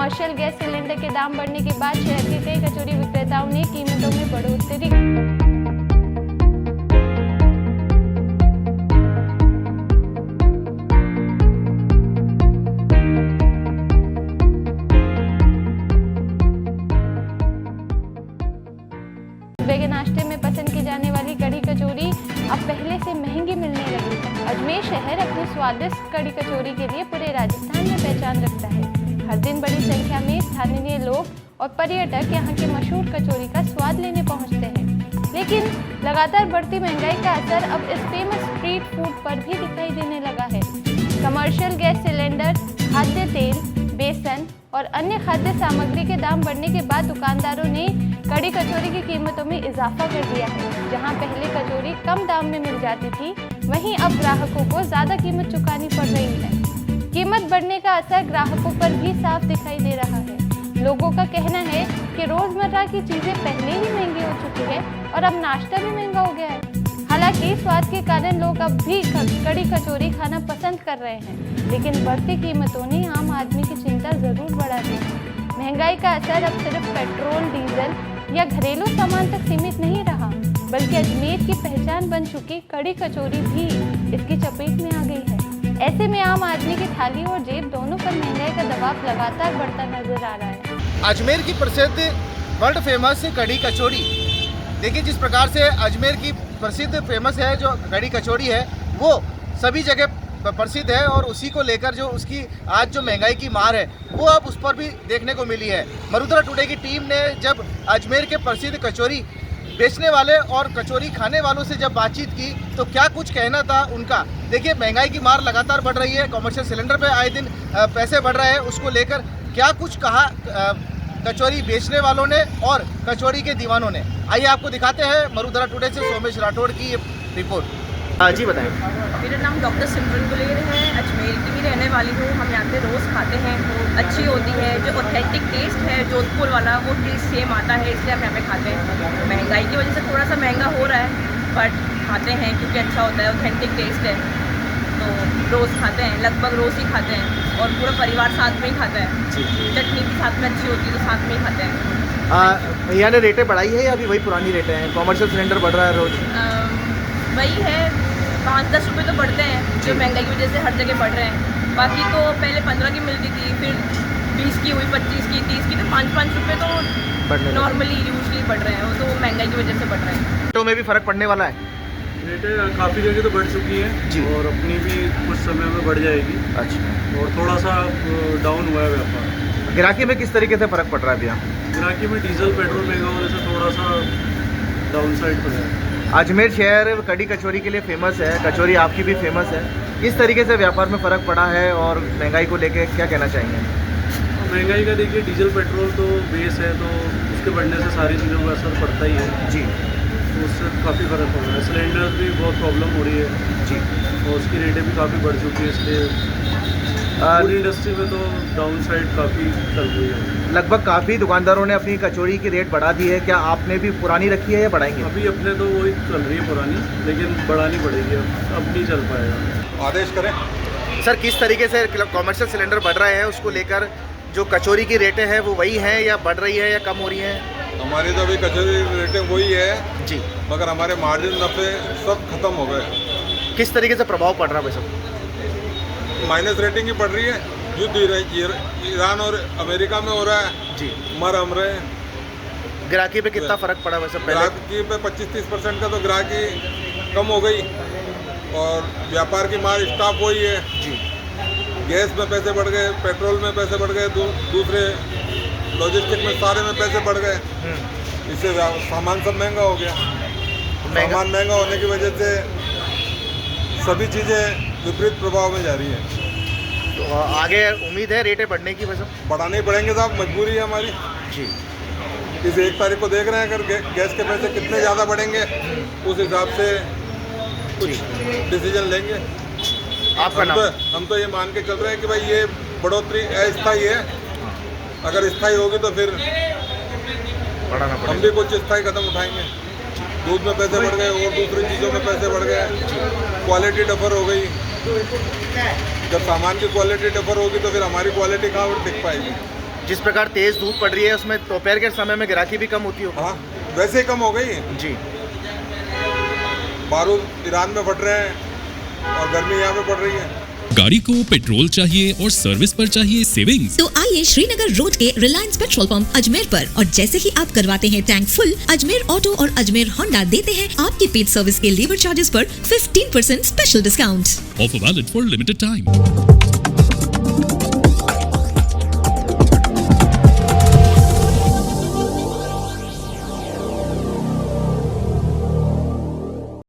Commercial gas cylinder के दाम बढ़ने के बाद शहर के कई कचौरी विक्रेताओं ने कीमतों में बढ़ोतरी सुबह के नाश्ते में पसंद की जाने वाली कढ़ी कचौरी अब पहले से महंगी मिलने लगी है। अजमेर शहर अपनी स्वादिष्ट कढ़ी कचौरी के लिए पूरे राजस्थान में पहचान रखता है। हर दिन बड़ी संख्या में स्थानीय लोग और पर्यटक यहाँ की मशहूर कचौरी का स्वाद लेने पहुँचते हैं। लेकिन लगातार बढ़ती महंगाई का असर अब इस फेमस स्ट्रीट फूड पर भी दिखाई देने लगा है। कमर्शियल गैस सिलेंडर, खाद्य तेल, बेसन और अन्य खाद्य सामग्री के दाम बढ़ने के बाद दुकानदारों ने कढ़ी कचौरी की कीमतों में इजाफा कर दिया है। जहां पहले कचौरी कम दाम में मिल जाती थी, वहीं अब ग्राहकों को ज़्यादा कीमत चुकानी पड़ रही है। कीमत बढ़ने का असर ग्राहकों पर भी साफ दिखाई दे रहा है। लोगों का कहना है कि रोज़मर्रा की चीज़ें पहले ही महंगी हो चुकी है और अब नाश्ता भी महंगा हो गया है। हालांकि स्वाद के कारण लोग अब भी कढ़ी कचौरी खाना पसंद कर रहे हैं, लेकिन बढ़ती कीमतों ने आम आदमी की चिंता ज़रूर बढ़ा दी है। महंगाई का असर अब सिर्फ पेट्रोल, डीजल या घरेलू सामान तक सीमित नहीं रहा, बल्कि अजमेर की पहचान बन चुकी कढ़ी कचौरी भी इसकी चपेट में आ गई है। ऐसे में आम आदमी की थाली और जेब दोनों पर महंगाई का दबाव लगातार बढ़ता नजर आ रहा है। अजमेर की प्रसिद्ध वर्ल्ड फेमस कढ़ी कचौरी, देखिए जिस प्रकार से अजमेर की प्रसिद्ध फेमस है जो कढ़ी कचौरी है वो सभी जगह प्रसिद्ध है, और उसी को लेकर जो उसकी आज जो महंगाई की मार है वो अब उस पर भी देखने को मिली है। मरुधरा टुडे की टीम ने जब अजमेर के प्रसिद्ध कचौरी बेचने वाले और कचौरी खाने वालों से जब बातचीत की तो क्या कुछ कहना था उनका। देखिए महंगाई की मार लगातार बढ़ रही है, कमर्शियल सिलेंडर पे आए दिन पैसे बढ़ रहे हैं, उसको लेकर क्या कुछ कहा कचौरी बेचने वालों ने और कचौरी के दीवानों ने। आइए आपको दिखाते हैं मरुधरा टुडे से सोमेश राठौड़ की ये रिपोर्ट। जी बताएं। मेरा नाम डॉक्टर सिमरन गुलेर है, अजमेर की ही रहने वाली हूँ। हम यहाँ पे रोज़ खाते हैं, अच्छी होती है। जो ऑथेंटिक टेस्ट है जोधपुर वाला वो टेस्ट सेम आता है, इसलिए हम यहाँ पे खाते हैं। महंगाई की वजह से थोड़ा सा महंगा हो रहा है, बट खाते हैं क्योंकि अच्छा होता है, ऑथेंटिक टेस्ट है, तो रोज़ खाते हैं, लगभग रोज़ ही खाते हैं और पूरा परिवार साथ में ही खाता है। चटनी भी साथ में अच्छी होती है तो साथ में ही खाते हैं। भैया ने रेटें बढ़ाई है या अभी वही पुरानी रेटें हैं? कमर्शियल सिलेंडर बढ़ रहा है रोज़, वही है, 5-10 रुपये तो बढ़ते हैं जो महंगाई की वजह से हर जगह बढ़ रहे हैं। बाकी तो पहले 15 की मिलती थी, फिर 20 की हुई, 25 की, 30 की, तो 5-5 रुपये तो नॉर्मली यूजली बढ़ रहे हैं, वो तो महंगाई की वजह से बढ़ रहे हैं। रेटों में भी फ़र्क पड़ने वाला है? रेटें काफ़ी जगह तो बढ़ चुकी हैं जी, और अपनी भी कुछ समय में बढ़ जाएगी। अच्छा, और थोड़ा सा डाउन हुआ है व्यापार। ग्राहकी में किस तरीके से फ़र्क पड़ रहा है भैया? ग्राहकी में डीजल पेट्रोल महंगा होने से थोड़ा सा डाउन साइड पर है। अजमेर शहर कढ़ी कचौरी के लिए फेमस है, कचौरी आपकी भी फेमस है, किस तरीके से व्यापार में फ़र्क पड़ा है और महंगाई को लेके क्या कहना चाहेंगे? महंगाई का देखिए, डीजल पेट्रोल तो बेस है, तो उसके बढ़ने से सारी चीज़ों का असर पड़ता ही है जी, तो उससे काफ़ी फ़र्क पड़ रहा है। सिलेंडर भी बहुत प्रॉब्लम हो रही है जी, और उसकी रेटें भी काफ़ी बढ़ चुकी है, इसलिए पूरी इंडस्ट्री में तो डाउन साइड काफ़ी चल रही है। लगभग काफ़ी दुकानदारों ने अपनी कचौरी की रेट बढ़ा दी है, क्या आपने भी पुरानी रखी है या बढ़ाएंगे? अभी अपने तो वही चल रही है पुरानी, लेकिन बढ़ानी पड़ेगी, अब नहीं चल पाएगा। आदेश करें सर, किस तरीके से कमर्शियल सिलेंडर बढ़ रहे हैं उसको लेकर जो कचौरी की रेटें हैं वो वही हैं या बढ़ रही है या कम हो रही हैं? हमारी तो अभी कचौरी रेटें वही है जी, मगर हमारे मार्जिन नफे सब खत्म हो गए। किस तरीके से प्रभाव पड़ रहा है वैसे? माइनस रेटिंग ही पड़ रही है, युद्ध ईरान और अमेरिका में हो रहा है जी, मर हम रहे हैं। ग्राहकी पे कितना फ़र्क पड़ा वैसे? पहले ग्राहकी पे 25-30% का तो ग्राहकी कम हो गई और व्यापार की मार स्टॉप हुई है जी, गैस में पैसे बढ़ गए, पेट्रोल में पैसे बढ़ गए, दूसरे लॉजिस्टिक में सारे में पैसे बढ़ गए, इससे सामान सब महंगा हो गया। सामान महंगा होने की वजह से सभी चीज़ें विपरीत प्रभाव में जा रही है। तो आगे उम्मीद है रेटें बढ़ने की? वैसे बढ़ाने ही पड़ेंगे साहब, मजबूरी है हमारी जी। इस 1 तारीख को देख रहे हैं, अगर गैस के पैसे कितने ज़्यादा बढ़ेंगे उस हिसाब से कुछ डिसीजन लेंगे। आपका नाम? हम तो ये मान के चल रहे हैं कि भाई ये बढ़ोतरी अस्थायी है, अगर स्थायी होगी तो फिर बढ़ाना हम भी कुछ स्थायी कदम उठाएंगे। दूध में पैसे बढ़ गए और दूसरी चीज़ों में पैसे बढ़ गए, क्वालिटी डफर हो गई। जब सामान की क्वालिटी डफर होगी तो फिर हमारी क्वालिटी कहाँ टिक पाएगी? जिस प्रकार तेज धूप पड़ रही है उसमें दोपहर के समय में ग्राहकी भी कम होती होगी। हाँ, वैसे ही कम हो गई है जी। बारूद ईरान में फट रहे हैं और गर्मी यहाँ पे पड़ रही है। गाड़ी को पेट्रोल चाहिए और सर्विस पर चाहिए सेविंग्स, तो आइए श्रीनगर रोड के रिलायंस पेट्रोल पंप अजमेर पर, और जैसे ही आप करवाते हैं टैंक फुल, अजमेर ऑटो और अजमेर होंडा देते हैं आपकी पेड सर्विस के लेबर चार्जेस पर 15% special discount. Offer valid for limited time.